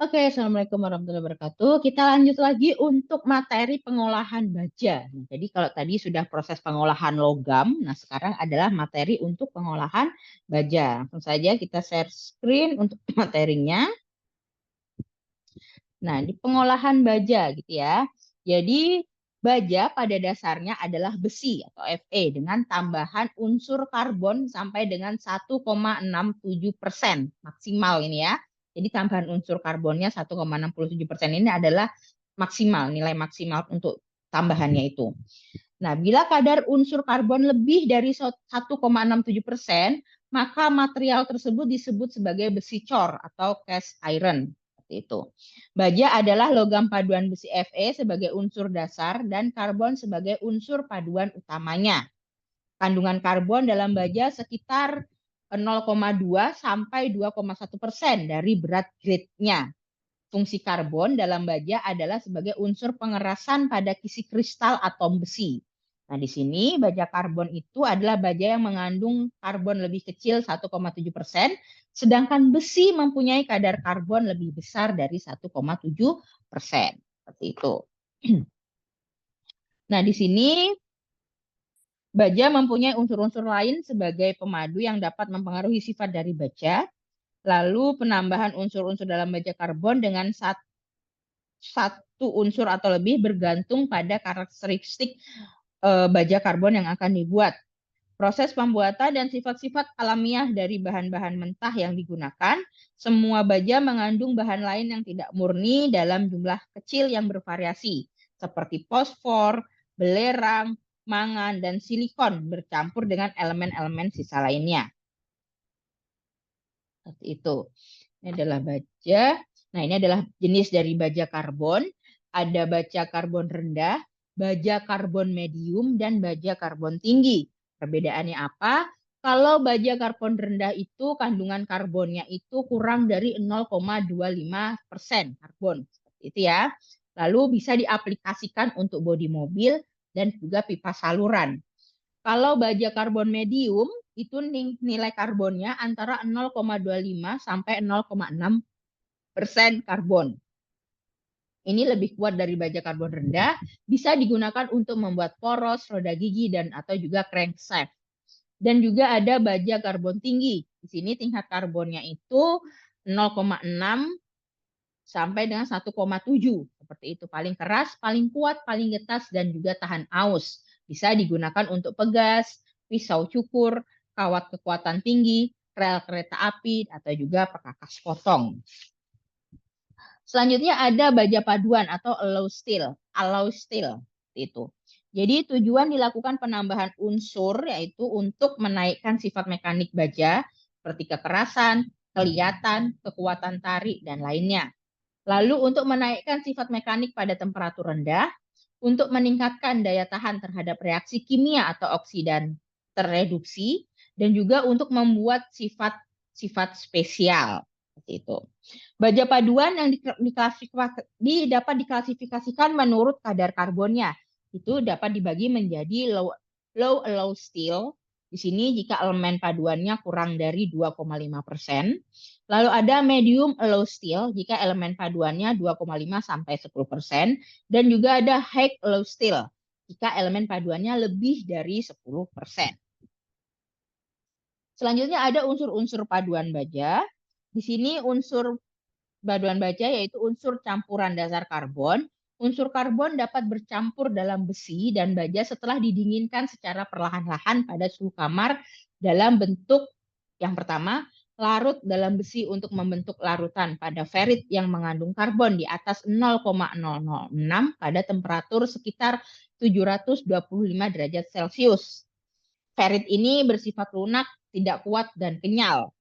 Oke, Assalamualaikum warahmatullahi wabarakatuh. Kita lanjut lagi untuk materi pengolahan baja. Nah, jadi kalau tadi sudah proses pengolahan logam, nah sekarang adalah materi untuk pengolahan baja. Langsung saja kita share screen untuk materinya. Nah, di pengolahan baja gitu ya. Jadi baja pada dasarnya adalah besi atau Fe dengan tambahan unsur karbon sampai dengan 1,67% maksimal ini ya. Jadi tambahan unsur karbonnya 1,67% ini adalah maksimal, nilai maksimal untuk tambahannya itu. Nah, bila kadar unsur karbon lebih dari 1,67%, maka material tersebut disebut sebagai besi cor atau cast iron. Seperti itu. Baja adalah logam paduan besi Fe sebagai unsur dasar dan karbon sebagai unsur paduan utamanya. Kandungan karbon dalam baja sekitar 0,2 sampai 2,1% dari berat grade-nya. Fungsi karbon dalam baja adalah sebagai unsur pengerasan pada kisi kristal atom besi. Nah, di sini baja karbon itu adalah baja yang mengandung karbon lebih kecil 1,7%, sedangkan besi mempunyai kadar karbon lebih besar dari 1,7%. Seperti itu. Nah, di sini baja mempunyai unsur-unsur lain sebagai pemadu yang dapat mempengaruhi sifat dari baja. Lalu penambahan unsur-unsur dalam baja karbon dengan satu unsur atau lebih bergantung pada karakteristik baja karbon yang akan dibuat. Proses pembuatan dan sifat-sifat alamiah dari bahan-bahan mentah yang digunakan, semua baja mengandung bahan lain yang tidak murni dalam jumlah kecil yang bervariasi, seperti fosfor, belerang, mangan, dan silikon bercampur dengan elemen-elemen sisa lainnya. Seperti itu. Ini adalah baja. Nah, ini adalah jenis dari baja karbon. Ada baja karbon rendah, baja karbon medium, dan baja karbon tinggi. Perbedaannya apa? Kalau baja karbon rendah itu kandungan karbonnya itu kurang dari 0,25% karbon. Seperti itu ya. Lalu bisa diaplikasikan untuk bodi mobil dan juga pipa saluran. Kalau baja karbon medium itu nilai karbonnya antara 0,25 sampai 0,6% karbon. Ini lebih kuat dari baja karbon rendah, bisa digunakan untuk membuat poros, roda gigi, dan atau juga crankshaft. Dan juga ada baja karbon tinggi. Di sini tingkat karbonnya itu 0,6 sampai dengan 1,7. Seperti itu. Paling keras, paling kuat, paling getas, dan juga tahan aus. Bisa digunakan untuk pegas, pisau cukur, kawat kekuatan tinggi, rel kereta api, atau juga perkakas potong. Selanjutnya ada baja paduan atau alloy steel. Alloy steel itu. Jadi tujuan dilakukan penambahan unsur yaitu untuk menaikkan sifat mekanik baja seperti kekerasan, kelihatan, kekuatan tarik, dan lainnya. Lalu untuk menaikkan sifat mekanik pada temperatur rendah, untuk meningkatkan daya tahan terhadap reaksi kimia atau oksidan terreduksi, dan juga untuk membuat sifat-sifat spesial. Seperti itu. Baja paduan yang dapat diklasifikasikan menurut kadar karbonnya. Itu dapat dibagi menjadi low alloy steel. Di sini jika elemen paduannya kurang dari 2,5%. Lalu ada medium alloy steel jika elemen paduannya 2,5 sampai 10%. Dan juga ada high alloy steel jika elemen paduannya lebih dari 10%. Selanjutnya ada unsur-unsur paduan baja. Di sini unsur paduan baja yaitu unsur campuran dasar karbon. Unsur karbon dapat bercampur dalam besi dan baja setelah didinginkan secara perlahan-lahan pada suhu kamar dalam bentuk yang pertama, larut dalam besi untuk membentuk larutan pada ferit yang mengandung karbon di atas 0,006 pada temperatur sekitar 725 derajat Celcius. Ferit ini bersifat lunak, tidak kuat, dan kenyal.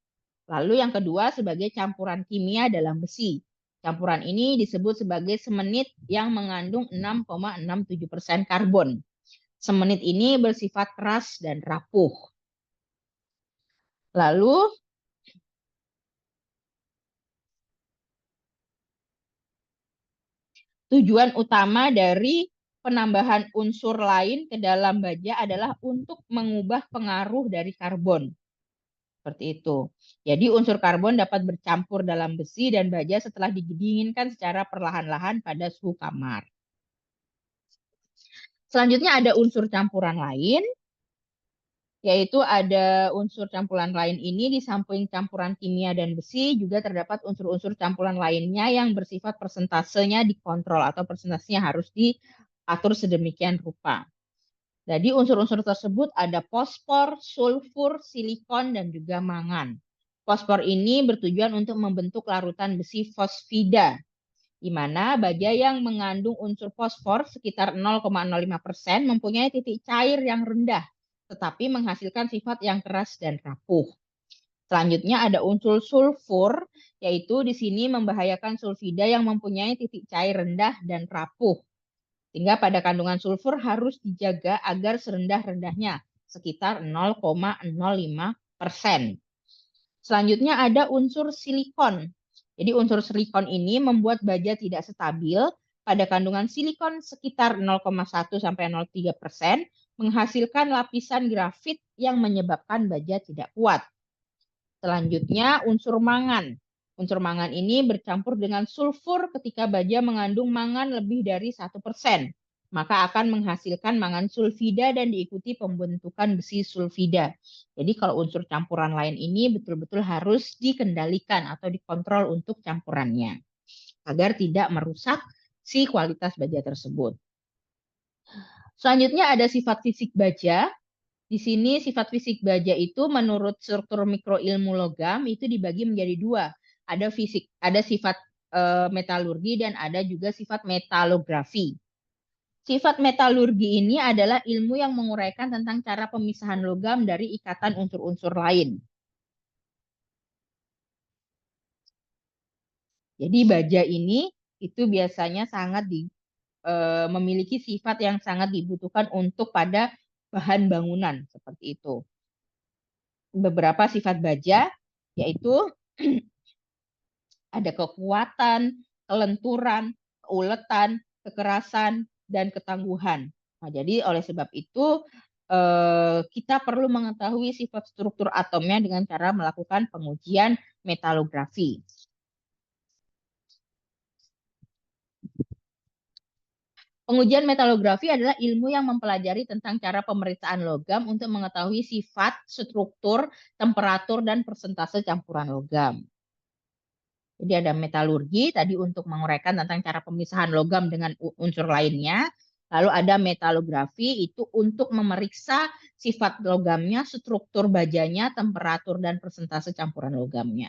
Lalu yang kedua sebagai campuran kimia dalam besi. Campuran ini disebut sebagai semenit yang mengandung 6,67% karbon. Semenit ini bersifat keras dan rapuh. Lalu tujuan utama dari penambahan unsur lain ke dalam baja adalah untuk mengubah pengaruh dari karbon. Seperti itu. Jadi unsur karbon dapat bercampur dalam besi dan baja setelah didinginkan secara perlahan-lahan pada suhu kamar. Selanjutnya ada unsur campuran lain, yaitu ada unsur campuran lain ini di samping campuran kimia dan besi juga terdapat unsur-unsur campuran lainnya yang bersifat persentasenya dikontrol atau persentasenya harus diatur sedemikian rupa. Jadi unsur-unsur tersebut ada fosfor, sulfur, silikon, dan juga mangan. Fosfor ini bertujuan untuk membentuk larutan besi fosfida, di mana baja yang mengandung unsur fosfor sekitar 0,05% mempunyai titik cair yang rendah, tetapi menghasilkan sifat yang keras dan rapuh. Selanjutnya ada unsur sulfur, yaitu di sini membahayakan sulfida yang mempunyai titik cair rendah dan rapuh. Sehingga pada kandungan sulfur harus dijaga agar serendah-rendahnya, sekitar 0,05%. Selanjutnya ada unsur silikon. Jadi unsur silikon ini membuat baja tidak stabil. Pada kandungan silikon sekitar 0,1 sampai 0,3%, menghasilkan lapisan grafit yang menyebabkan baja tidak kuat. Selanjutnya unsur mangan. Unsur mangan ini bercampur dengan sulfur ketika baja mengandung mangan lebih dari 1%. Maka akan menghasilkan mangan sulfida dan diikuti pembentukan besi sulfida. Jadi kalau unsur campuran lain ini betul-betul harus dikendalikan atau dikontrol untuk campurannya. Agar tidak merusak si kualitas baja tersebut. Selanjutnya ada sifat fisik baja. Di sini sifat fisik baja itu menurut struktur mikroilmu logam itu dibagi menjadi dua. Ada sifat metalurgi dan ada juga sifat metalografi. Sifat metalurgi ini adalah ilmu yang menguraikan tentang cara pemisahan logam dari ikatan unsur-unsur lain. Jadi baja ini itu biasanya sangat memiliki sifat yang sangat dibutuhkan untuk pada bahan bangunan seperti itu. Beberapa sifat baja yaitu ada kekuatan, kelenturan, keuletan, kekerasan, dan ketangguhan. Nah, jadi oleh sebab itu kita perlu mengetahui sifat struktur atomnya dengan cara melakukan pengujian metalografi. Pengujian metalografi adalah ilmu yang mempelajari tentang cara pemeriksaan logam untuk mengetahui sifat, struktur, temperatur, dan persentase campuran logam. Jadi ada metalurgi tadi untuk menguraikan tentang cara pemisahan logam dengan unsur lainnya. Lalu ada metalografi itu untuk memeriksa sifat logamnya, struktur bajanya, temperatur, dan persentase campuran logamnya.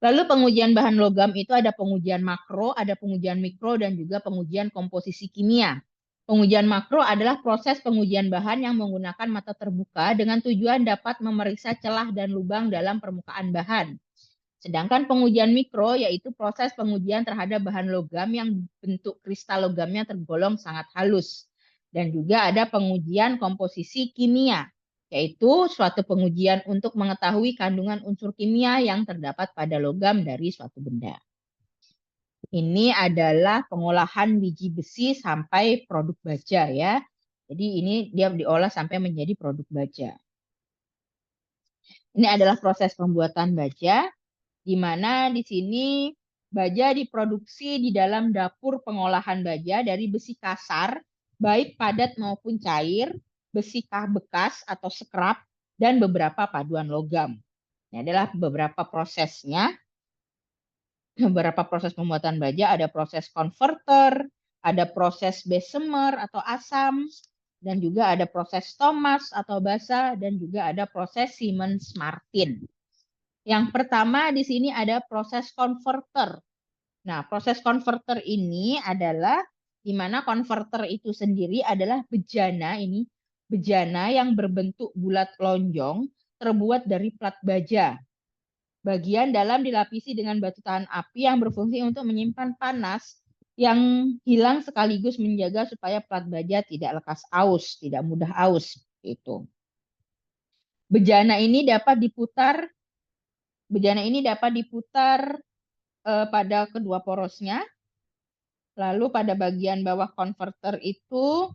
Lalu pengujian bahan logam itu ada pengujian makro, ada pengujian mikro, dan juga pengujian komposisi kimia. Pengujian makro adalah proses pengujian bahan yang menggunakan mata terbuka dengan tujuan dapat memeriksa celah dan lubang dalam permukaan bahan. Sedangkan pengujian mikro yaitu proses pengujian terhadap bahan logam yang bentuk kristal logamnya tergolong sangat halus. Dan juga ada pengujian komposisi kimia, yaitu suatu pengujian untuk mengetahui kandungan unsur kimia yang terdapat pada logam dari suatu benda. Ini adalah pengolahan biji besi sampai produk baja ya. Jadi ini dia diolah sampai menjadi produk baja. Ini adalah proses pembuatan baja, di mana di sini baja diproduksi di dalam dapur pengolahan baja dari besi kasar, baik padat maupun cair, besi bekas atau scrap, dan beberapa paduan logam. Ini adalah beberapa prosesnya. Beberapa proses pembuatan baja, ada proses converter, ada proses bessemer atau asam, dan juga ada proses Thomas atau basa, dan juga ada proses Siemens-Martin. Yang pertama di sini ada proses converter. Nah, proses converter ini adalah di mana converter itu sendiri adalah bejana yang berbentuk bulat lonjong terbuat dari plat baja. Bagian dalam dilapisi dengan batu tahan api yang berfungsi untuk menyimpan panas yang hilang sekaligus menjaga supaya plat baja tidak lekas aus, tidak mudah aus. Itu. Bejana ini dapat diputar pada kedua porosnya. Lalu pada bagian bawah konverter itu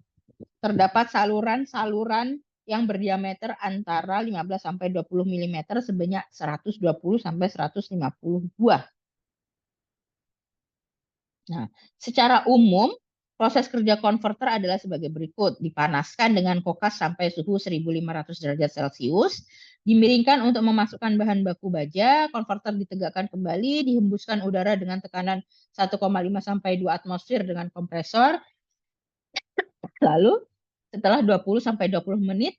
terdapat saluran-saluran yang berdiameter antara 15 sampai 20 mm sebanyak 120 sampai 150 buah. Nah, secara umum proses kerja konverter adalah sebagai berikut. Dipanaskan dengan kokas sampai suhu 1500 derajat Celcius, dimiringkan untuk memasukkan bahan baku baja, konverter ditegakkan kembali, dihembuskan udara dengan tekanan 1,5 sampai 2 atmosfer dengan kompresor. Lalu setelah 20 sampai 20 menit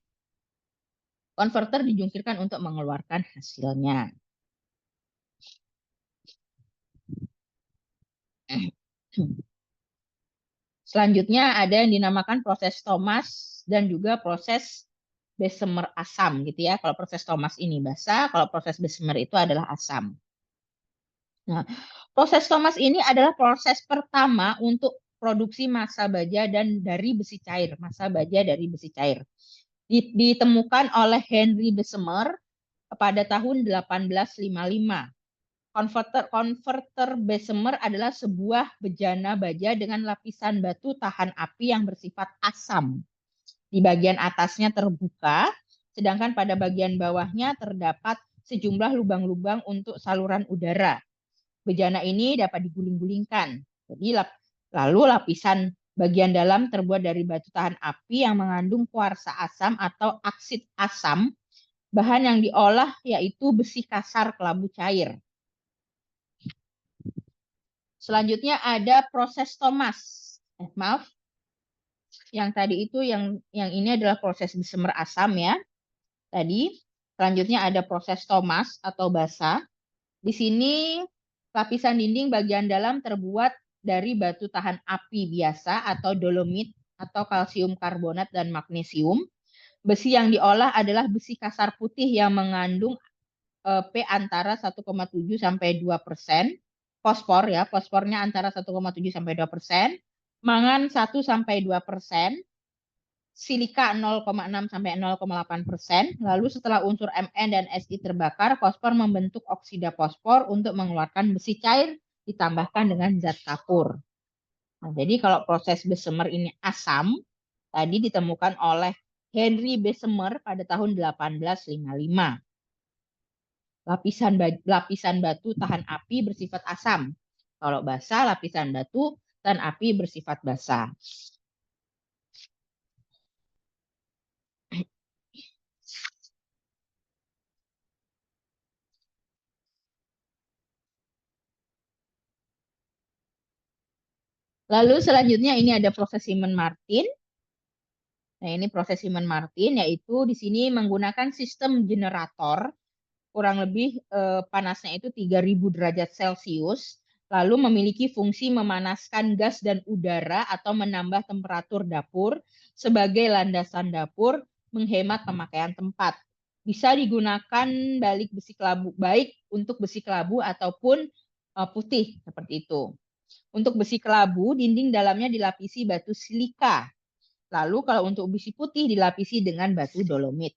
konverter dijungkirkan untuk mengeluarkan hasilnya. Selanjutnya ada yang dinamakan proses Thomas dan juga proses Bessemer asam gitu ya. Kalau proses Thomas ini basa, kalau proses Bessemer itu adalah asam. Nah, proses Thomas ini adalah proses pertama untuk produksi massa baja dan dari besi cair, massa baja dari besi cair. Ditemukan oleh Henry Bessemer pada tahun 1855. Konverter Bessemer adalah sebuah bejana baja dengan lapisan batu tahan api yang bersifat asam. Di bagian atasnya terbuka, sedangkan pada bagian bawahnya terdapat sejumlah lubang-lubang untuk saluran udara. Bejana ini dapat diguling-gulingkan. Jadi lalu lapisan bagian dalam terbuat dari batu tahan api yang mengandung kuarsa asam atau aksid asam. Bahan yang diolah yaitu besi kasar kelabu cair. Selanjutnya ada proses Thomas. Maaf, yang tadi itu yang ini adalah proses Bessemer asam ya. Tadi selanjutnya ada proses Thomas atau basa. Di sini lapisan dinding bagian dalam terbuat dari batu tahan api biasa atau dolomit atau kalsium karbonat dan magnesium. Besi yang diolah adalah besi kasar putih yang mengandung P antara 1,7 sampai 2%. Fosfor ya, fosfornya antara 1,7 sampai 2%. Mangan 1 sampai 2%. Silika 0,6 sampai 0,8%. Lalu setelah unsur Mn dan Si terbakar, fosfor membentuk oksida fosfor untuk mengeluarkan besi cair ditambahkan dengan zat kapur. Nah, jadi kalau proses Bessemer ini asam, tadi ditemukan oleh Henry Bessemer pada tahun 1855. Lapisan batu tahan api bersifat asam. Kalau basa, lapisan batu tahan api bersifat basa. Lalu selanjutnya ini ada proses Siemens-Martin. Nah, ini proses Siemens-Martin yaitu di sini menggunakan sistem generator kurang lebih panasnya itu 3000 derajat Celcius, lalu memiliki fungsi memanaskan gas dan udara atau menambah temperatur dapur sebagai landasan dapur, menghemat pemakaian tempat. Bisa digunakan balik besi kelabu, baik untuk besi kelabu ataupun putih seperti itu. Untuk besi kelabu, dinding dalamnya dilapisi batu silika. Lalu kalau untuk besi putih dilapisi dengan batu dolomit.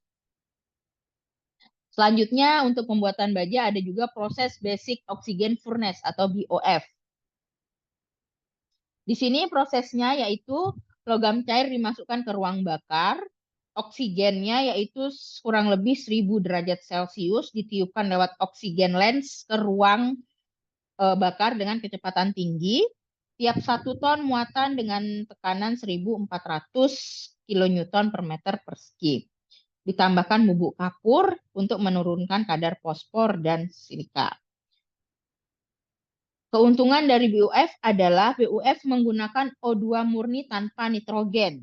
Selanjutnya untuk pembuatan baja ada juga proses Basic Oxygen Furnace atau BOF. Di sini prosesnya yaitu logam cair dimasukkan ke ruang bakar, oksigennya yaitu kurang lebih 1000 derajat Celcius ditiupkan lewat oksigen lens ke ruang bakar dengan kecepatan tinggi. Tiap 1 ton muatan dengan tekanan 1400 kN per meter persegi. Ditambahkan bubuk kapur untuk menurunkan kadar fosfor dan silika. Keuntungan dari BUF adalah BUF menggunakan O2 murni tanpa nitrogen.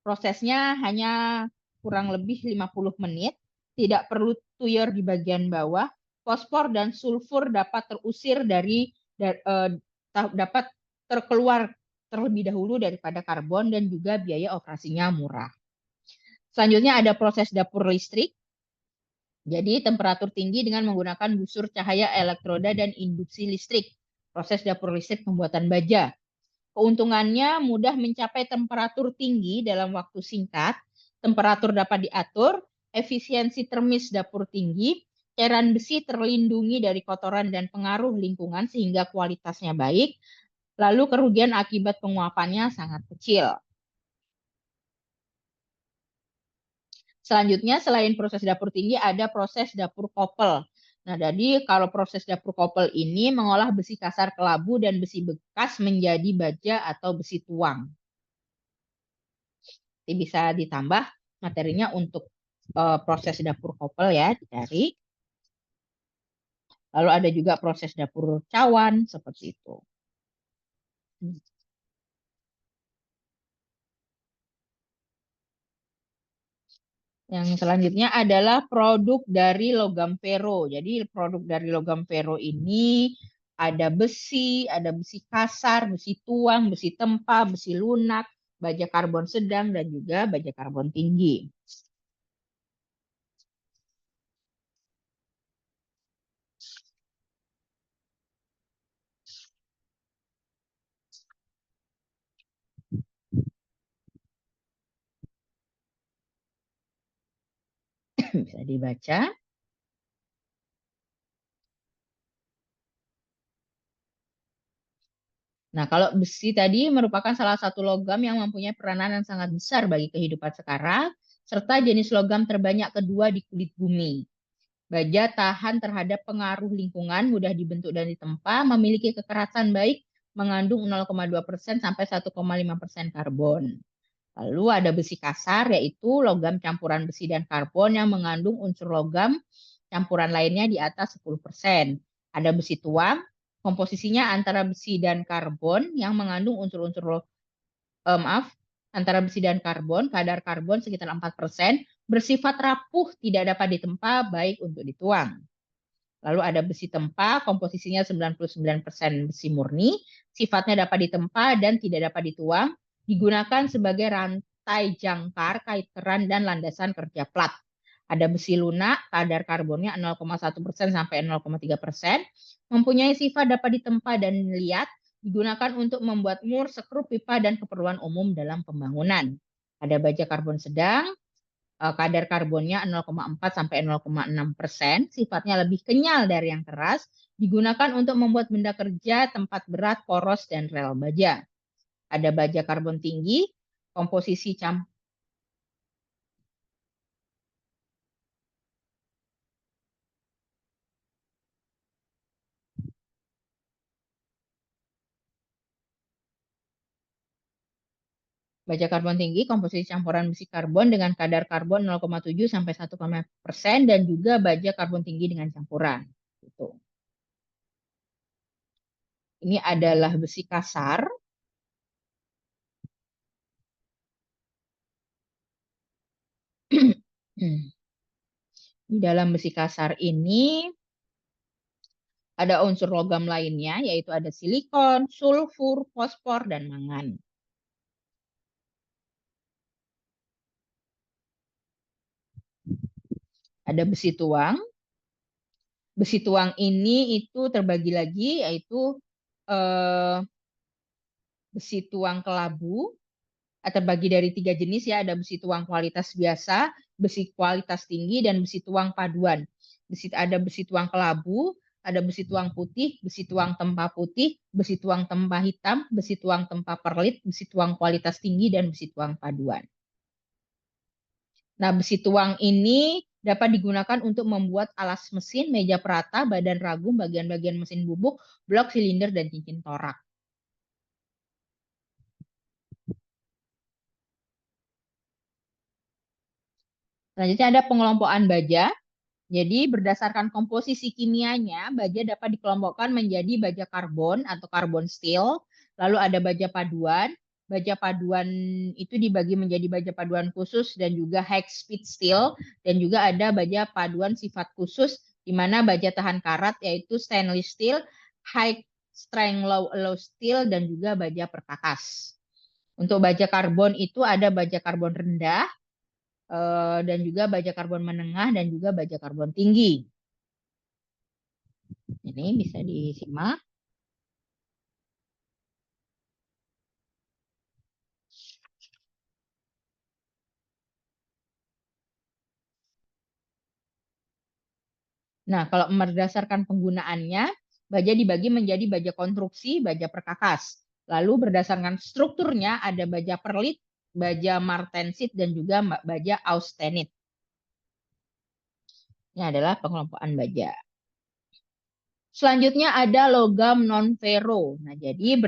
Prosesnya hanya kurang lebih 50 menit, tidak perlu tuyur di bagian bawah. Fosfor dan sulfur dapat terusir dapat terkeluar terlebih dahulu daripada karbon dan juga biaya operasinya murah. Selanjutnya ada proses dapur listrik. Jadi temperatur tinggi dengan menggunakan busur cahaya elektroda dan induksi listrik. Proses dapur listrik pembuatan baja. Keuntungannya mudah mencapai temperatur tinggi dalam waktu singkat. Temperatur dapat diatur, efisiensi termis dapur tinggi, cairan besi terlindungi dari kotoran dan pengaruh lingkungan sehingga kualitasnya baik. Lalu kerugian akibat penguapannya sangat kecil. Selanjutnya, selain proses dapur tinggi, ada proses dapur kopel. Nah, jadi kalau proses dapur kopel ini mengolah besi kasar kelabu dan besi bekas menjadi baja atau besi tuang. Jadi bisa ditambah materinya untuk proses dapur kopel ya, dicari. Lalu ada juga proses dapur cawan, seperti itu. Yang selanjutnya adalah produk dari logam vero. Jadi produk dari logam vero ini ada besi kasar, besi tuang, besi tempa, besi lunak, baja karbon sedang, dan juga baja karbon tinggi. Bisa dibaca. Nah, kalau besi tadi merupakan salah satu logam yang mempunyai peranan yang sangat besar bagi kehidupan sekarang, serta jenis logam terbanyak kedua di kulit bumi. Baja tahan terhadap pengaruh lingkungan, mudah dibentuk dan ditempa, memiliki kekerasan baik, mengandung 0,2% sampai 1,5% karbon. Lalu ada besi kasar, yaitu logam campuran besi dan karbon yang mengandung unsur logam campuran lainnya di atas 10%. Ada besi tuang, komposisinya antara besi dan karbon yang mengandung unsur-unsur antara besi dan karbon, kadar karbon sekitar 4%, bersifat rapuh, tidak dapat ditempa, baik untuk dituang. Lalu ada besi tempa, komposisinya 99% besi murni, sifatnya dapat ditempa dan tidak dapat dituang, digunakan sebagai rantai jangkar, kait keran, dan landasan kerja plat. Ada besi lunak, kadar karbonnya 0,1% sampai 0,3%, mempunyai sifat dapat ditempa dan liat, digunakan untuk membuat mur, sekrup, pipa, dan keperluan umum dalam pembangunan. Ada baja karbon sedang, kadar karbonnya 0,4 sampai 0,6%, sifatnya lebih kenyal dari yang keras, digunakan untuk membuat benda kerja, tempat berat, poros, dan rel baja. Ada baja karbon tinggi, komposisi baja karbon tinggi, komposisi campuran besi karbon dengan kadar karbon 0,7 sampai 1,5% dan juga baja karbon tinggi dengan campuran. Gitu. Ini adalah besi kasar. Di dalam besi kasar ini ada unsur logam lainnya, yaitu ada silikon, sulfur, fosfor, dan mangan. Ada besi tuang. Besi tuang ini itu terbagi lagi, yaitu eh, besi tuang kelabu, terbagi dari 3 jenis ya, ada besi tuang kualitas biasa, besi kualitas tinggi, dan besi tuang paduan. Ada besi tuang kelabu, ada besi tuang putih, besi tuang tempa putih, besi tuang tempa hitam, besi tuang tempa perlit, besi tuang kualitas tinggi, dan besi tuang paduan. Nah, besi tuang ini dapat digunakan untuk membuat alas mesin, meja perata, badan ragum, bagian-bagian mesin bubuk, blok silinder, dan cincin torak. Selanjutnya ada pengelompokan baja. Jadi berdasarkan komposisi kimianya, baja dapat dikelompokkan menjadi baja karbon atau karbon steel. Lalu ada baja paduan. Baja paduan itu dibagi menjadi baja paduan khusus dan juga high speed steel. Dan juga ada baja paduan sifat khusus, di mana baja tahan karat yaitu stainless steel, high strength low alloy steel, dan juga baja perkakas. Untuk baja karbon itu ada baja karbon rendah, dan juga baja karbon menengah, dan juga baja karbon tinggi. Ini bisa disimak. Nah, kalau berdasarkan penggunaannya, baja dibagi menjadi baja konstruksi, baja perkakas. Lalu berdasarkan strukturnya ada baja perlit, baja martensit, dan juga baja austenit. Ini adalah pengelompokan baja. Selanjutnya ada logam non-ferro. Nah, jadi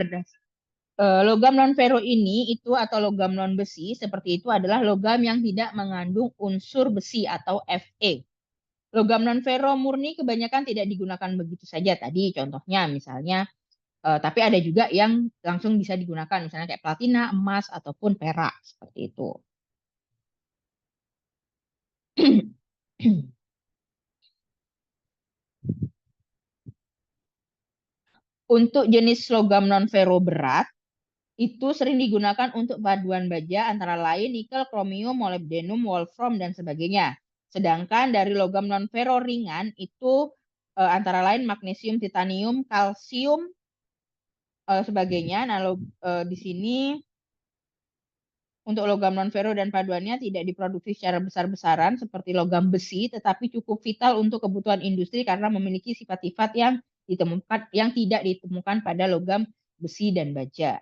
logam non-ferro ini itu atau logam non-besi seperti itu adalah logam yang tidak mengandung unsur besi atau Fe. Logam non-ferro murni kebanyakan tidak digunakan begitu saja tadi contohnya misalnya, tapi ada juga yang langsung bisa digunakan misalnya kayak platina, emas ataupun perak seperti itu. Untuk jenis logam non-ferro berat itu sering digunakan untuk paduan baja antara lain nikel, kromium, molybdenum, wolfram dan sebagainya. Sedangkan dari logam non-ferro ringan itu antara lain magnesium, titanium, kalsium, sebagainya. Nah, di sini untuk logam non-ferro dan paduannya tidak diproduksi secara besar-besaran seperti logam besi, tetapi cukup vital untuk kebutuhan industri karena memiliki sifat-sifat yang tidak ditemukan pada logam besi dan baja.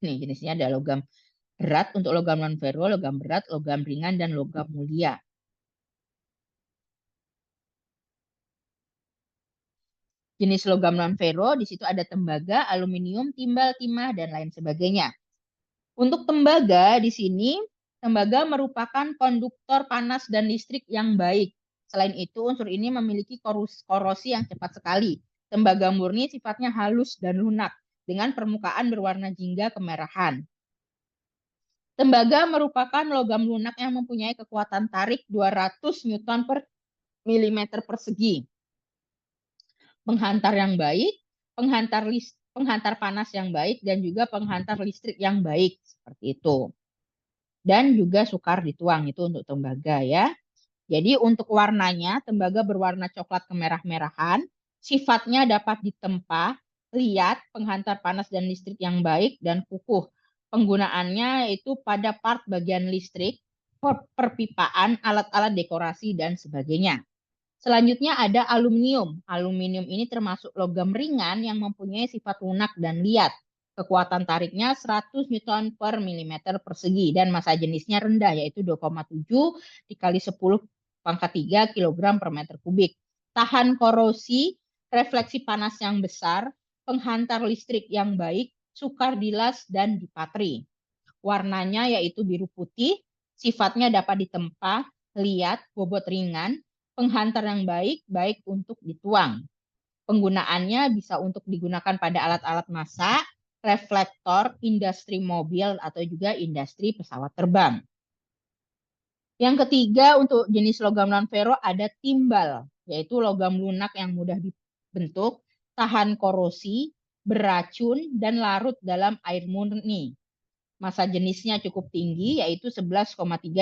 Nih jenisnya ada logam berat untuk logam non-ferro, logam berat, logam ringan, dan logam mulia. Jenis logam non-ferro, di situ ada tembaga, aluminium, timbal, timah, dan lain sebagainya. Untuk tembaga, di sini, tembaga merupakan konduktor panas dan listrik yang baik. Selain itu, unsur ini memiliki korosi yang cepat sekali. Tembaga murni sifatnya halus dan lunak, dengan permukaan berwarna jingga kemerahan. Tembaga merupakan logam lunak yang mempunyai kekuatan tarik 200 Newton per milimeter persegi. Penghantar yang baik, penghantar panas yang baik, dan juga penghantar listrik yang baik. Seperti itu. Dan juga sukar dituang, itu untuk tembaga ya. Jadi untuk warnanya, tembaga berwarna coklat kemerah-merahan, sifatnya dapat ditempa, liat, penghantar panas dan listrik yang baik, dan kukuh. Penggunaannya itu pada part bagian listrik, perpipaan, alat-alat dekorasi, dan sebagainya. Selanjutnya ada aluminium. Aluminium ini termasuk logam ringan yang mempunyai sifat lunak dan liat. Kekuatan tariknya 100 Newton per milimeter persegi dan massa jenisnya rendah yaitu 2,7 dikali 10 pangkat 3 kg per meter kubik. Tahan korosi, refleksi panas yang besar, penghantar listrik yang baik, sukar dilas dan dipatri. Warnanya yaitu biru putih, sifatnya dapat ditempa, liat, bobot ringan, penghantar yang baik, baik untuk dituang. Penggunaannya bisa untuk digunakan pada alat-alat masak, reflektor, industri mobil, atau juga industri pesawat terbang. Yang ketiga untuk jenis logam non-ferro ada timbal, yaitu logam lunak yang mudah dibentuk, tahan korosi, beracun, dan larut dalam air murni. Massa jenisnya cukup tinggi, yaitu 11,3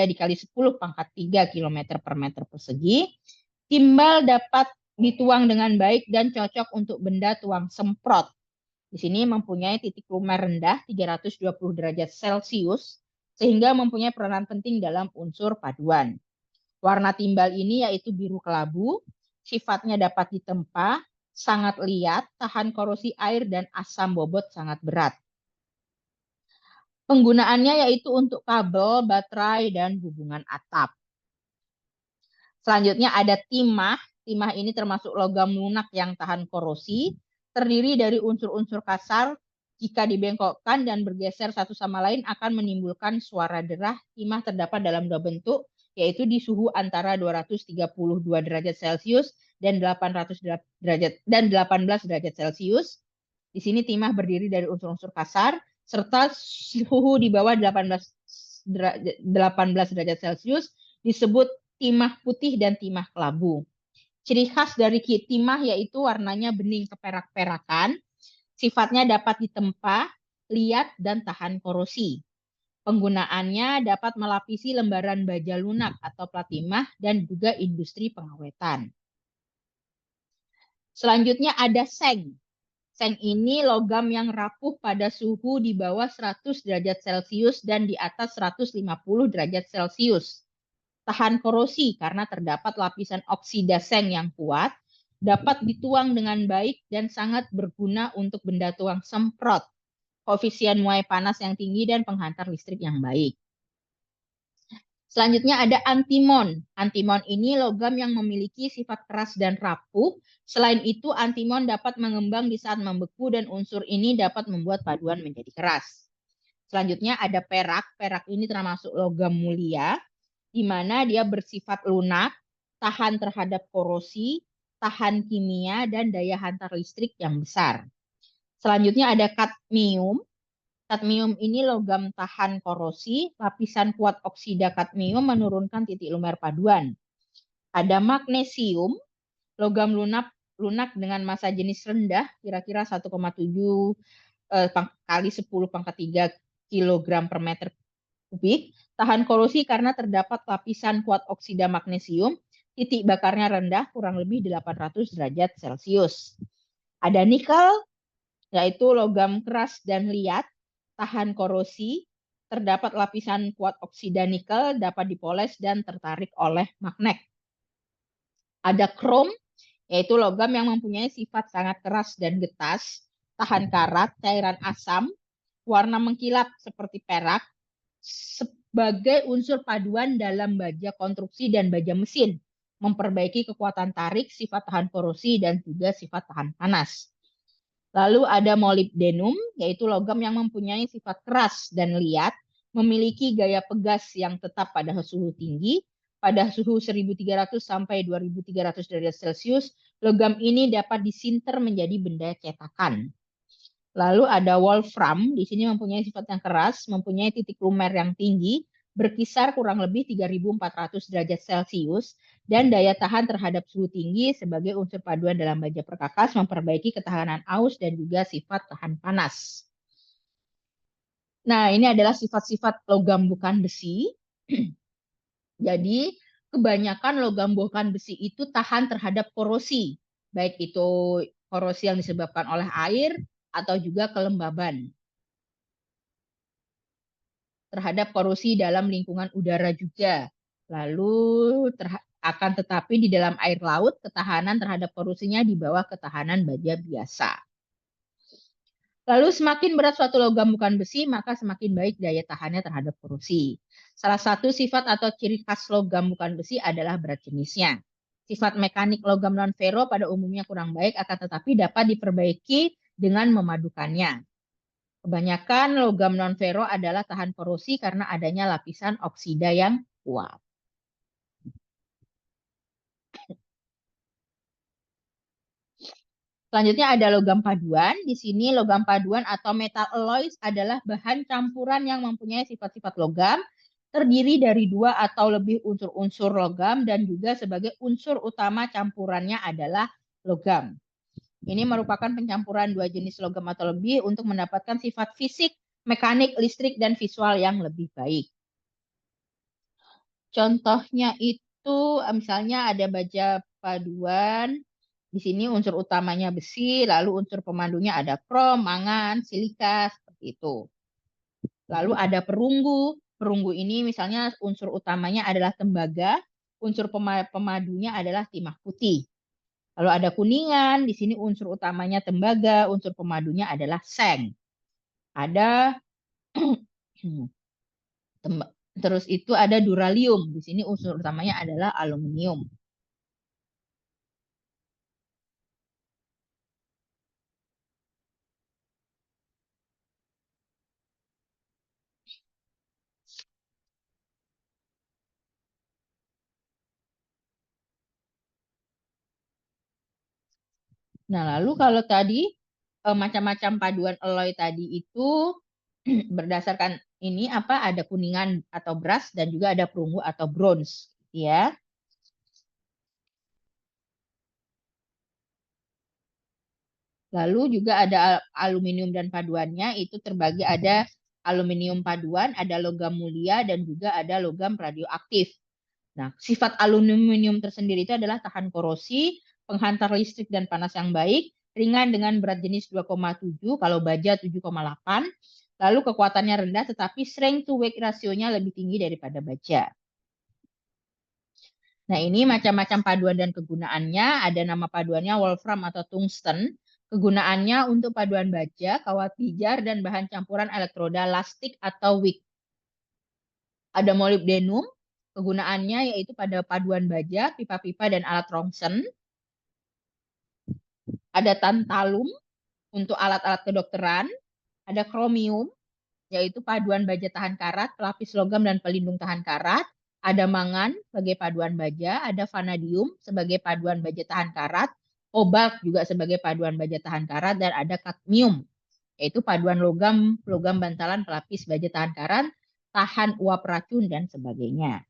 dikali 10 pangkat 3 km per meter persegi. Timbal dapat dituang dengan baik dan cocok untuk benda tuang semprot. Di sini mempunyai titik lumer rendah 320 derajat Celcius, sehingga mempunyai peranan penting dalam unsur paduan. Warna timbal ini yaitu biru kelabu, sifatnya dapat ditempa, sangat liat, tahan korosi air, dan asam bobot sangat berat. Penggunaannya yaitu untuk kabel, baterai, dan hubungan atap. Selanjutnya ada timah. Timah ini termasuk logam lunak yang tahan korosi, terdiri dari unsur-unsur kasar. Jika dibengkokkan dan bergeser satu sama lain akan menimbulkan suara derah. Timah terdapat dalam dua bentuk, yaitu di suhu antara 232 derajat Celcius dan 18 derajat Celcius. Di sini timah berdiri dari unsur-unsur kasar, serta suhu di bawah 18 derajat Celcius disebut timah putih dan timah kelabu. Ciri khas dari timah yaitu warnanya bening keperak-perakan, sifatnya dapat ditempa, liat, dan tahan korosi. Penggunaannya dapat melapisi lembaran baja lunak atau plat timah dan juga industri pengawetan. Selanjutnya ada seng. Seng ini logam yang rapuh pada suhu di bawah 100 derajat Celcius dan di atas 150 derajat Celcius. Tahan korosi karena terdapat lapisan oksida seng yang kuat, dapat dituang dengan baik dan sangat berguna untuk benda tuang semprot, koefisien muai panas yang tinggi dan penghantar listrik yang baik. Selanjutnya ada antimon. Antimon ini logam yang memiliki sifat keras dan rapuh. Selain itu, antimon dapat mengembang di saat membeku dan unsur ini dapat membuat paduan menjadi keras. Selanjutnya ada perak. Perak ini termasuk logam mulia, di mana dia bersifat lunak, tahan terhadap korosi, tahan kimia, dan daya hantar listrik yang besar. Selanjutnya ada kadmium. Kadmium ini logam tahan korosi, lapisan kuat oksida kadmium menurunkan titik lumer paduan. Ada magnesium, logam lunak dengan massa jenis rendah, kira-kira 1,7 kali 10 pangkat 3 kg per meter kubik. Tahan korosi karena terdapat lapisan kuat oksida magnesium, titik bakarnya rendah, kurang lebih 800 derajat Celcius. Ada nikel, yaitu logam keras dan liat, tahan korosi, terdapat lapisan kuat oksida nikel, dapat dipoles dan tertarik oleh magnet. Ada krom, yaitu logam yang mempunyai sifat sangat keras dan getas, tahan karat, cairan asam, warna mengkilap seperti perak, sebagai unsur paduan dalam baja konstruksi dan baja mesin, memperbaiki kekuatan tarik, sifat tahan korosi, dan juga sifat tahan panas. Lalu ada molybdenum, yaitu logam yang mempunyai sifat keras dan liat, memiliki gaya pegas yang tetap pada suhu tinggi. Pada suhu 1300 sampai 2300 derajat Celcius, logam ini dapat disinter menjadi benda cetakan. Lalu ada wolfram, di sini mempunyai sifat yang keras, mempunyai titik lumer yang tinggi, berkisar kurang lebih 3400 derajat Celcius, dan daya tahan terhadap suhu tinggi sebagai unsur paduan dalam baja perkakas, memperbaiki ketahanan aus dan juga sifat tahan panas. Nah, ini adalah sifat-sifat logam bukan besi. Jadi, kebanyakan logam bukan besi itu tahan terhadap korosi, baik itu korosi yang disebabkan oleh air atau juga kelembaban. Terhadap korosi dalam lingkungan udara juga. Lalu akan tetapi di dalam air laut ketahanan terhadap korosinya di bawah ketahanan baja biasa. Lalu semakin berat suatu logam bukan besi, maka semakin baik daya tahannya terhadap korosi. Salah satu sifat atau ciri khas logam bukan besi adalah berat jenisnya. Sifat mekanik logam non-ferro pada umumnya kurang baik, akan tetapi dapat diperbaiki dengan memadukannya. Kebanyakan logam non-ferro adalah tahan korosi karena adanya lapisan oksida yang kuat. Selanjutnya ada logam paduan. Di sini logam paduan atau metal alloys adalah bahan campuran yang mempunyai sifat-sifat logam, terdiri dari 2 atau lebih unsur-unsur logam dan juga sebagai unsur utama campurannya adalah logam. Ini merupakan pencampuran 2 jenis logam atau lebih untuk mendapatkan sifat fisik, mekanik, listrik, dan visual yang lebih baik. Contohnya itu misalnya ada baja paduan, di sini unsur utamanya besi, lalu unsur pemandunya ada krom, mangan, silika, seperti itu. Lalu ada perunggu, perunggu ini misalnya unsur utamanya adalah tembaga, unsur pemadunya adalah timah putih. Lalu ada kuningan, di sini unsur utamanya tembaga, unsur pemadunya adalah seng. Ada terus itu ada duralium, di sini unsur utamanya adalah aluminium. Nah, lalu kalau tadi macam-macam paduan alloy tadi itu berdasarkan ini apa ada kuningan atau brass dan juga ada perunggu atau bronze, ya. Lalu juga ada aluminium dan paduannya itu terbagi ada aluminium paduan, ada logam mulia dan juga ada logam radioaktif. Nah, sifat aluminium tersendiri itu adalah tahan korosi, penghantar listrik dan panas yang baik, ringan dengan berat jenis 2,7, kalau baja 7,8. Lalu kekuatannya rendah tetapi strength to weight rasionya lebih tinggi daripada baja. Nah, ini macam-macam paduan dan kegunaannya. Ada nama paduannya wolfram atau tungsten. Kegunaannya untuk paduan baja, kawat pijar, dan bahan campuran elektroda, lastik atau wick. Ada molybdenum. Kegunaannya yaitu pada paduan baja, pipa-pipa, dan alat Thomson. Ada tantalum untuk alat-alat kedokteran. Ada kromium, yaitu paduan baja tahan karat, pelapis logam, dan pelindung tahan karat. Ada mangan sebagai paduan baja, ada vanadium sebagai paduan baja tahan karat, kobalt juga sebagai paduan baja tahan karat, dan ada kadmium, yaitu paduan logam, logam bantalan pelapis baja tahan karat, tahan uap racun, dan sebagainya.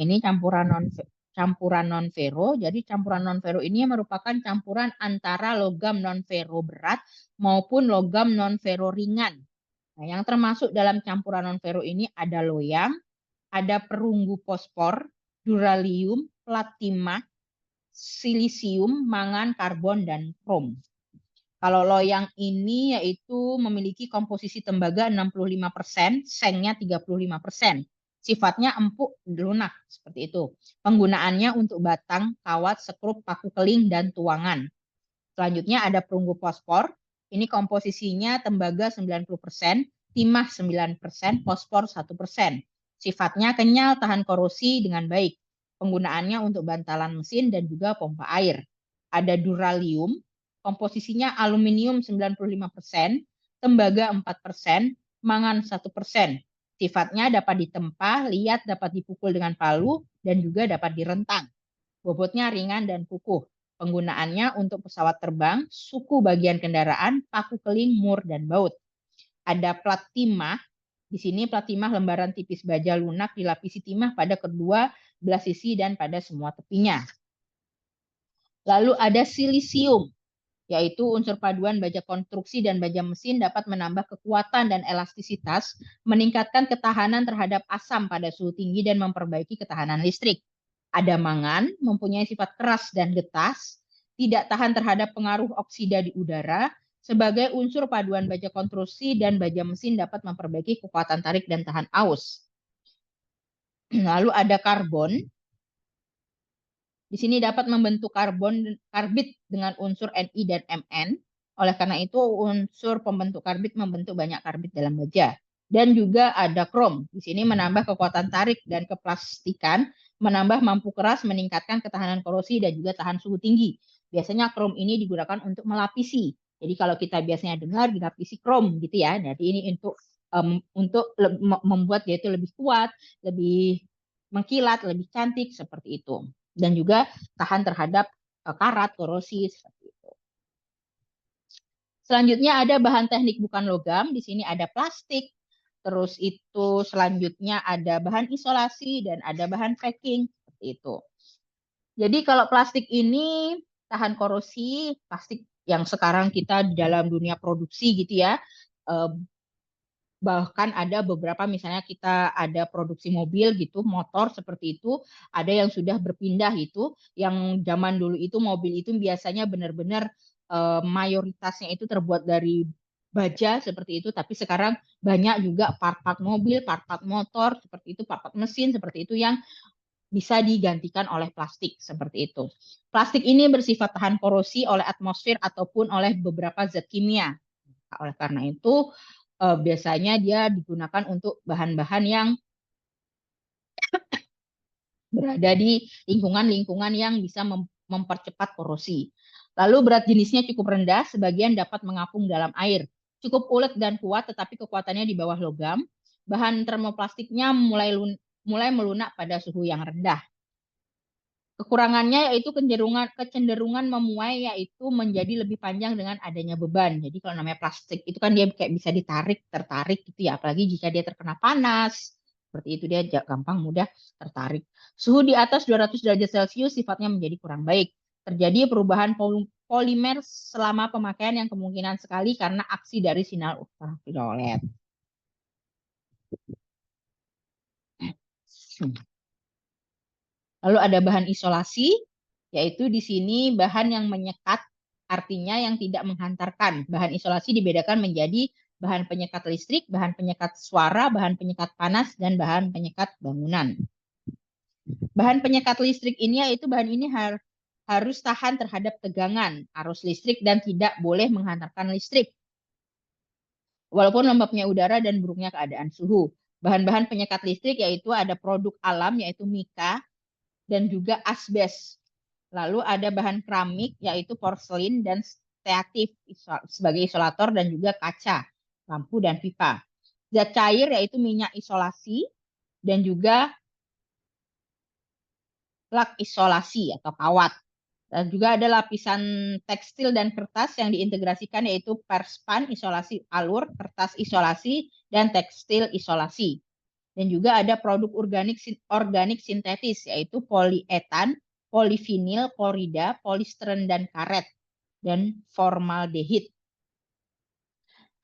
Ini campuran non-ferro. Jadi campuran non-ferro ini merupakan campuran antara logam non-ferro berat maupun logam non-ferro ringan. Nah, yang termasuk dalam campuran non-ferro ini ada loyang, ada perunggu fosfor, duralium, platina, silisium, mangan, karbon, dan krom. Kalau loyang ini yaitu memiliki komposisi tembaga 65%, sengnya 35%. Sifatnya empuk, lunak, seperti itu. Penggunaannya untuk batang, kawat, sekrup, paku keling, dan tuangan. Selanjutnya ada perunggu fosfor. Ini komposisinya tembaga 90%, timah 9%, fosfor 1%. Sifatnya kenyal, tahan korosi dengan baik. Penggunaannya untuk bantalan mesin dan juga pompa air. Ada duralium, komposisinya aluminium 95%, tembaga 4%, mangan 1%. Sifatnya dapat ditempa, liat, dapat dipukul dengan palu, dan juga dapat direntang. Bobotnya ringan dan kukuh. Penggunaannya untuk pesawat terbang, suku bagian kendaraan, paku keling, mur, dan baut. Ada plat timah. Di sini plat timah lembaran tipis baja lunak dilapisi timah pada kedua belah sisi dan pada semua tepinya. Lalu ada silisium, yaitu unsur paduan baja konstruksi dan baja mesin dapat menambah kekuatan dan elastisitas, meningkatkan ketahanan terhadap asam pada suhu tinggi dan memperbaiki ketahanan listrik. Ada mangan, mempunyai sifat keras dan getas, tidak tahan terhadap pengaruh oksida di udara, sebagai unsur paduan baja konstruksi dan baja mesin dapat memperbaiki kekuatan tarik dan tahan aus. Lalu ada karbon. Di sini dapat membentuk karbit dengan unsur Ni dan Mn. Oleh karena itu unsur pembentuk karbit membentuk banyak karbit dalam baja. Dan juga ada krom. Di sini menambah kekuatan tarik dan keplastikan, menambah mampu keras, meningkatkan ketahanan korosi dan juga tahan suhu tinggi. Biasanya krom ini digunakan untuk melapisi. Jadi kalau kita biasanya dengar dilapisi krom gitu ya. Jadi ini untuk membuat dia itu lebih kuat, lebih mengkilat, lebih cantik seperti itu. Dan juga tahan terhadap karat, korosi, seperti itu. Selanjutnya ada bahan teknik bukan logam. Di sini ada plastik. Terus itu selanjutnya ada bahan isolasi dan ada bahan packing. Seperti itu. Jadi kalau plastik ini tahan korosi, plastik yang sekarang kita dalam dunia produksi gitu ya. Bahkan ada beberapa misalnya kita ada produksi mobil gitu, motor seperti itu, ada yang sudah berpindah itu, yang zaman dulu itu mobil itu biasanya benar-benar mayoritasnya itu terbuat dari baja seperti itu, tapi sekarang banyak juga part-part mobil, part-part motor seperti itu, part-part mesin seperti itu yang bisa digantikan oleh plastik seperti itu. Plastik ini bersifat tahan korosi oleh atmosfer ataupun oleh beberapa zat kimia. Oleh karena itu biasanya dia digunakan untuk bahan-bahan yang berada di lingkungan-lingkungan yang bisa mempercepat korosi. Lalu berat jenisnya cukup rendah, sebagian dapat mengapung dalam air. Cukup ulet dan kuat, tetapi kekuatannya di bawah logam. Bahan termoplastiknya mulai melunak pada suhu yang rendah. Kekurangannya yaitu kecenderungan memuai, yaitu menjadi lebih panjang dengan adanya beban. Jadi kalau namanya plastik itu kan dia kayak bisa tertarik gitu ya. Apalagi jika dia terkena panas, seperti itu dia gampang mudah tertarik. Suhu di atas 200 derajat Celcius sifatnya menjadi kurang baik. Terjadi perubahan polimer selama pemakaian yang kemungkinan sekali karena aksi dari sinar ultraviolet. Lalu ada bahan isolasi, yaitu di sini bahan yang menyekat, artinya yang tidak menghantarkan. Bahan isolasi dibedakan menjadi bahan penyekat listrik, bahan penyekat suara, bahan penyekat panas, dan bahan penyekat bangunan. Bahan penyekat listrik ini yaitu bahan ini harus tahan terhadap tegangan, arus listrik, dan tidak boleh menghantarkan listrik. Walaupun lembabnya udara dan buruknya keadaan suhu. Bahan-bahan penyekat listrik yaitu ada produk alam yaitu mika dan juga asbes. Lalu ada bahan keramik yaitu porselin dan steatif sebagai isolator dan juga kaca, lampu dan pipa. Zat cair yaitu minyak isolasi dan juga lak isolasi atau kawat. Dan juga ada lapisan tekstil dan kertas yang diintegrasikan yaitu perspan isolasi alur, kertas isolasi, dan tekstil isolasi. Dan juga ada produk organik sintetis yaitu polietan, polivinil, klorida, polistiren dan karet, dan formaldehid.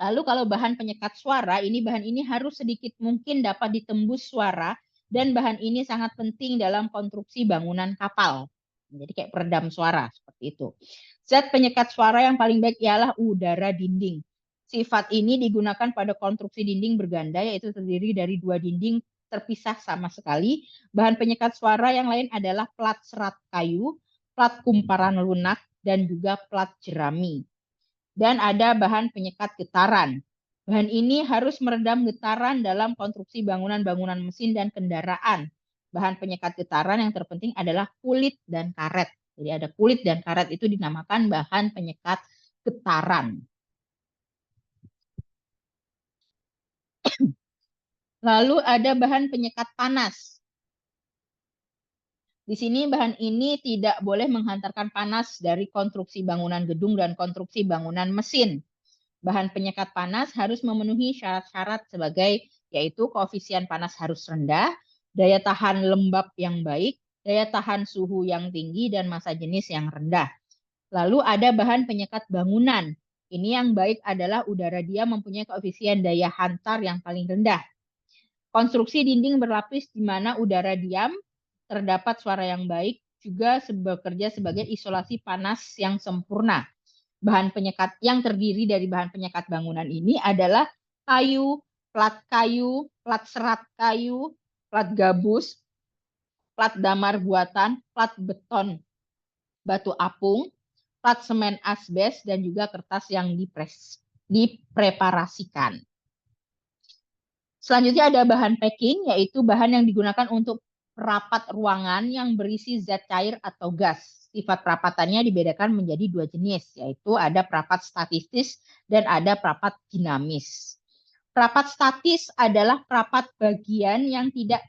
Lalu kalau bahan penyekat suara, bahan ini harus sedikit mungkin dapat ditembus suara dan bahan ini sangat penting dalam konstruksi bangunan kapal. Jadi kayak peredam suara seperti itu. Zat penyekat suara yang paling baik ialah udara dinding. Sifat ini digunakan pada konstruksi dinding berganda yaitu terdiri dari 2 dinding terpisah sama sekali. Bahan penyekat suara yang lain adalah plat serat kayu, plat kumparan lunak, dan juga plat jerami. Dan ada bahan penyekat getaran. Bahan ini harus meredam getaran dalam konstruksi bangunan-bangunan mesin dan kendaraan. Bahan penyekat getaran yang terpenting adalah kulit dan karet. Jadi ada kulit dan karet itu dinamakan bahan penyekat getaran. Lalu ada bahan penyekat panas. Di sini bahan ini tidak boleh menghantarkan panas dari konstruksi bangunan gedung dan konstruksi bangunan mesin. Bahan penyekat panas harus memenuhi syarat-syarat sebagai yaitu koefisien panas harus rendah, daya tahan lembab yang baik, daya tahan suhu yang tinggi, dan massa jenis yang rendah. Lalu ada bahan penyekat bangunan. Ini yang baik adalah udara diam mempunyai koefisien daya hantar yang paling rendah. Konstruksi dinding berlapis di mana udara diam, terdapat suara yang baik, juga bekerja sebagai isolasi panas yang sempurna. Bahan penyekat yang terdiri dari bahan penyekat bangunan ini adalah kayu, plat serat kayu, plat gabus, plat damar buatan, plat beton batu apung, plat semen asbes, dan juga kertas yang dipreparasikan. Selanjutnya ada bahan packing, yaitu bahan yang digunakan untuk perapat ruangan yang berisi zat cair atau gas. Sifat perapatannya dibedakan menjadi 2 jenis, yaitu ada perapat statis dan ada perapat dinamis. Perapat statis adalah perapat bagian yang tidak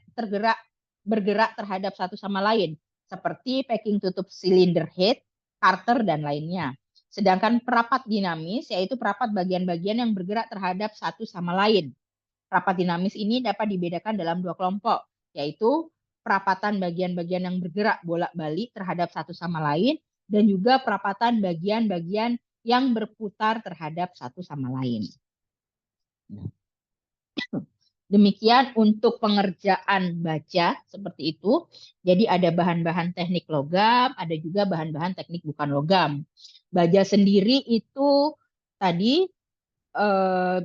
bergerak terhadap satu sama lain, seperti packing tutup silinder head, carter, dan lainnya. Sedangkan perapat dinamis yaitu perapat bagian-bagian yang bergerak terhadap satu sama lain. Perapat dinamis ini dapat dibedakan dalam 2 kelompok, yaitu perapatan bagian-bagian yang bergerak bolak-balik terhadap satu sama lain, dan juga perapatan bagian-bagian yang berputar terhadap satu sama lain. Demikian untuk pengerjaan baja seperti itu. Jadi ada bahan-bahan teknik logam, ada juga bahan-bahan teknik bukan logam. Baja sendiri itu tadi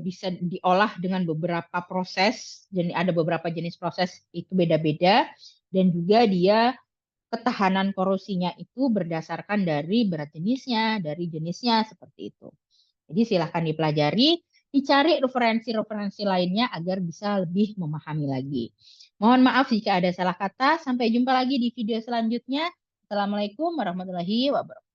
bisa diolah dengan beberapa proses. Jadi ada beberapa jenis proses itu beda-beda. Dan juga dia ketahanan korosinya itu berdasarkan dari berat jenisnya, dari jenisnya seperti itu. Jadi silahkan dipelajari, dicari referensi-referensi lainnya agar bisa lebih memahami lagi. Mohon maaf jika ada salah kata. Sampai jumpa lagi di video selanjutnya. Assalamualaikum warahmatullahi wabarakatuh.